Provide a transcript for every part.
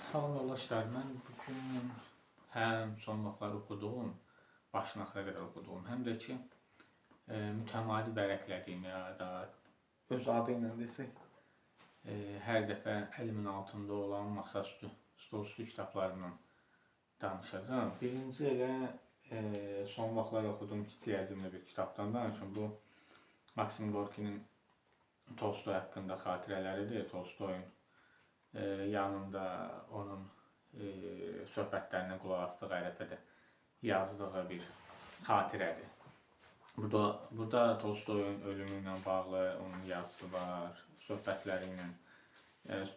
Salam yoldaşlar, mən bugün həm son vaxtlar oxuduğum, başına qədər oxuduğum, həm də ki, mütəmadi vərəqlədiyim ya da öz adı ilə desək, hər dəfə əlimin altında olan masaüstü, stolüstü kitablarından danışacağım. Birinci elə son vaxtlar oxuduğum kiçik həcmli bir kitabdan danışım. Bu Maksim Gorkinin Tolstoy haqqında xatirələridir. Tolstoyun yanında onun söhbətlərinə qulaq asdığı hər dəfə də yazdığı bir xatirədir. Burada Tolstoyun ölümü ilə bağlı onun yazısı var, söhbətləri ilə,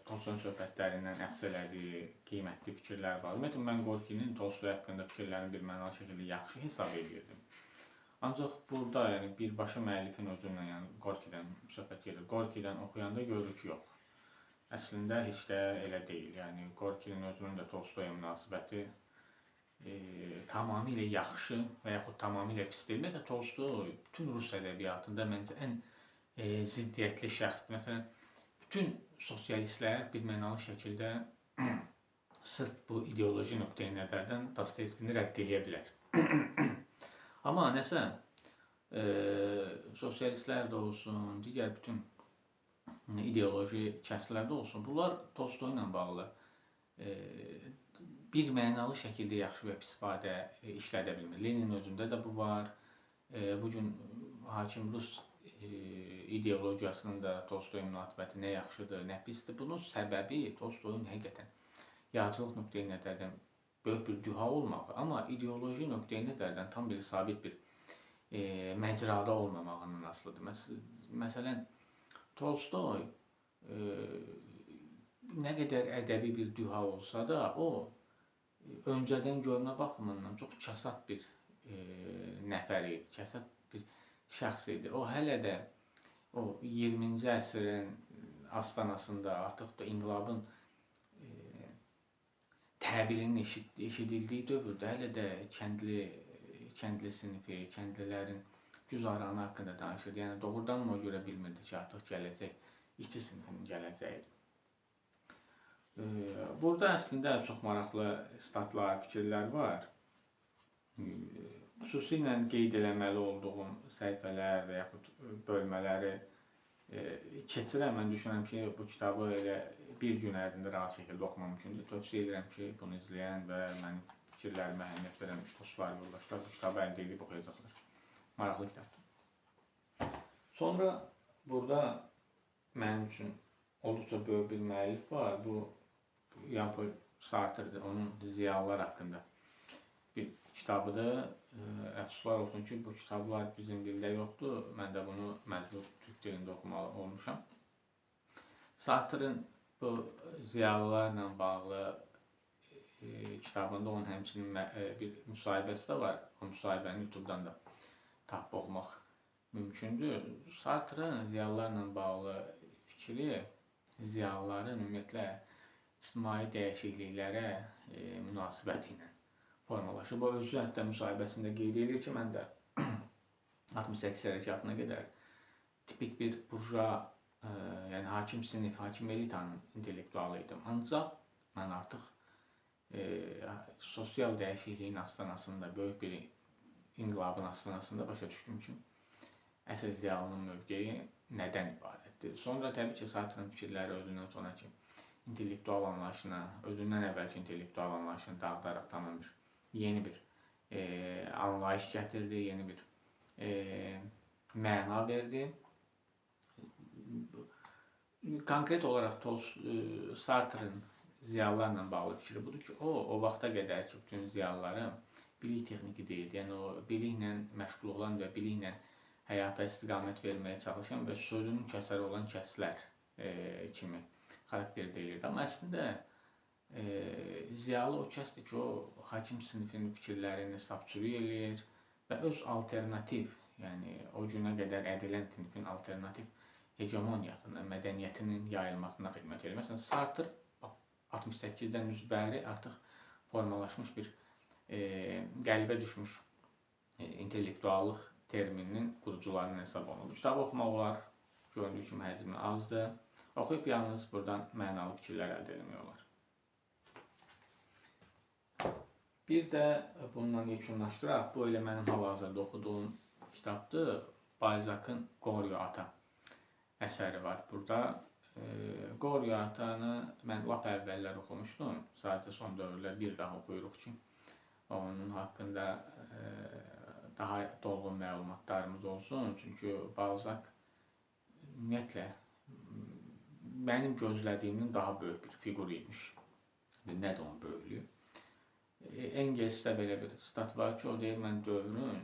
Tolstoyun söhbətlərindən əxz elədiyi qiymətli fikirlər var. Ümumiyyətlə, mən Gorkinin Tolstoy haqqında fikirlərini bir mənalı şəkildə yaxşı hesab edirdim. Ancaq burada birbaşa müəllifin özündən, yəni Gorkidən söhbət gedir. Gorkidən oxuyanda görürük ki, yox. Əslində heç də elə deyil. Yəni Gorkinin özünün də Tolstoya münasibəti tamamilə yaxşı və yaxud tamamilə pis deyil. Ümumiyyətlə Tolstoy bütün Rus ədəbiyyatında məncə ən ziddiyyətli şəxsdir. Məsələn, bütün sosialistlər birmənalı şəkildə sırf bu ideoloji nöqteyi nəzərdən Dostoyevskini rədd edə bilər. Amma nəsə sosialistlər də olsun, digər bütün ideoloji kəslər də olsun, bunlar Tolstoy ilə bağlı bir mənalı şəkildə yaxşı və pis ifadə işlədə bilmir. Lenin özündə də bu var. Bugün hakim Rus ideologiyasının da Tolstoy münasibəti nə yaxşıdır, nə pisdir. Bunun səbəbi Tolstoyun həqiqətən yaradıcılıq nöqteyi nəzərdən böyük bir düha olmağı, amma ideoloji nöqteyi nəzərdən tam bir sabit bir məcrada olmamağından asılıdır. Məsələn, Tolstoy nə qədər ədəbi bir düha olsa da, o öncədən görmə baxımından çox kəsat bir nəfər idi, kəsat bir şəxs idi. O hələ də o 20-ci əsrin astanasında artıq da inqilabın təbilinin eşidildiyi dövrdə hələ də kəndli sinifi, kəndlilərin güzəranı haqqında danışırdı. Yəni doğrudan o görə bilmirdi ki, artıq gələcək işçi sinifinin gələcəyidir. Burada əslində çox maraqlı statlar, fikirlər var. Xüsusilə qeyd eləməli olduğum səhifələr və yaxud bölmələri keçirəm. Mən düşünürəm ki, bu kitabı elə bir gün ərzində rahat şəkildə oxumaq mümkündür. Tövsiyə edirəm ki, bunu izləyən və mənim fikirlərimə əhəmiyyət verən dostlar, yoldaşlar bu kitabı əldə edib oxuyacaqlar. Maraqlı kitabdır. Sonra burada mənim üçün olduqca böyük bir müəllif var. Bu Jean-Paul Sartre'dir. Onun ziyalılar haqqında bir kitabıdır. Əfsuslar olsun ki, bu kitablar bizim dildə yoxdur. Mən də bunu məcbur türk dilində oxumalı olmuşam. Sartre'ın bu ziyalılarla bağlı kitabında onun həmçinin bir müsahibəsi də var. O müsahibəni YouTube'dan da tapıb oxumaq mümkündür. Sartre'ın ziyalılarla bağlı fikri ziyalıların ümumiyyətlə ictimai dəyişikliklərə münasibəti ilə formalaşır. Bu özü hətta müsahibəsində qeyd edir ki, mən də 68 hərəkatına qədər tipik bir burja, yəni hakim sinif, hakim elitanın intellektualı idim. Ancaq mən artıq sosial dəyişikliyin astanasında, böyük bir inqilabın astanasında başa düşdüm ki, əsas ziyalının mövqeyi nədən ibarətdir. Sonra təbii ki, Sartre'ın fikirləri özündən sonraki intellektual anlayışına, özündən əvvəlki intellektual anlayışını dağıdaraq tamam bir yeni bir anlayış gətirdi, yeni bir məna verdi. Konkret olaraq Sartre'ın ziyalılarla bağlı fikri budur ki, o vaxta qədər ki, bütün ziyalıların bilik texniki deyildi. Yəni o biliklə məşğul olan və biliklə həyata istiqamət verməyə çalışan və sözünün kəsəri olan kəslər kimi xarakterizə edilirdi. Amma əslində ziyalı o kəsdir ki, o hakim sinifinin fikirlərini safçılıq eləyir və öz alternativ, yəni o günə qədər edilən sinifin alternativ hegemoniyasının, mədəniyyətinin yayılmasına xidmət edir. Məsələn, Sartre 68-dən üzbəri artıq formalaşmış bir qəlbə düşmüş intellektuallıq termininin qurucularının hesab olunur. Kitabı oxumaq olar, göründüyü kimi həcmi azdır. Oxuyub yalnız buradan mənalı fikirlər əldə etmək olar. Bir də bununla yekunlaşdıraq. Bu elə mənim hal-hazırda oxuduğum kitabdır. Balzac'ın Qoryo Ata əsəri var burada. Qoryo Atanı mən lap əvvəllər oxumuşdum. Sadəcə son dövrlər bir daha oxuyuruq ki, onun haqqında daha dolğun məlumatlarımız olsun. Çünki Balzac ümumiyyətlə mənim gözlədiyimdən daha böyük bir fiqur imiş. Nədir onun böyüklüyü? Engelsdə belə bir stat var ki, o deyir, mən dövrün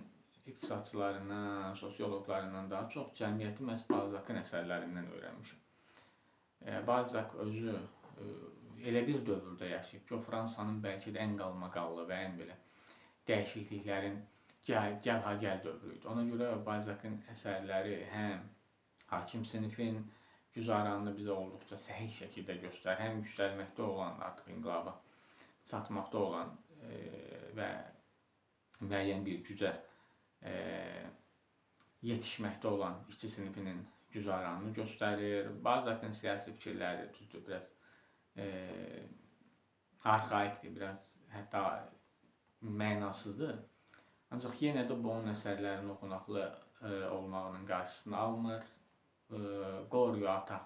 iqtisadçılarından, sosiologlarından daha çox cəmiyyəti məhz Balzac'ın əsərlərindən öyrənmişim. Balzac özü elə bir dövrdə yaşayıb ki, o Fransanın bəlkə də ən qalmaqallı və ən belə dəyişikliklərin gəl dövrü idi. Ona görə Balzac'ın əsərləri həm hakim sinifin güzaranını bizə olduqca səhih şəkildə göstərir, həm yüksəlməkdə olan, artıq inqilaba çatmaqda olan və müəyyən bir gücə yetişməkdə olan işçi sinifinin güzaranını göstərir. Balzac'ın siyasi fikirləri düzdür, biraz arxaikdir, biraz hətta mənasızdır. Ancaq yenə də bu onun əsərlərinin oxunaqlı olmağının qarşısını almır. Qoryo Ata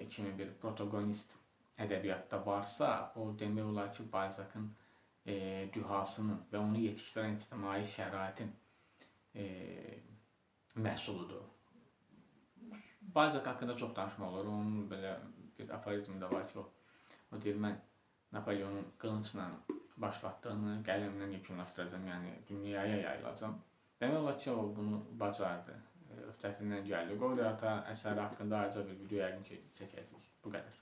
kimi bir protagonist ədəbiyyatda varsa, o demək olar ki, Balzac'ın dühasının və onu yetişdirən ictimai şəraitin məhsuludur. Balzac haqqında çox danışmaq olur. Onun belə bir aforizm də var ki, o deyir, mən Napoleonun qılıncla başlatdığını qələmlə yekunlaşdıracağam, yəni dünyaya yayılacam. Demək olar ki, o bunu bacardı. Öhdəsindən gəldi. Qoryo Ata əsəri haqqında ayrıca bir video yəqin ki, çəkəcəyik. Bu qədər.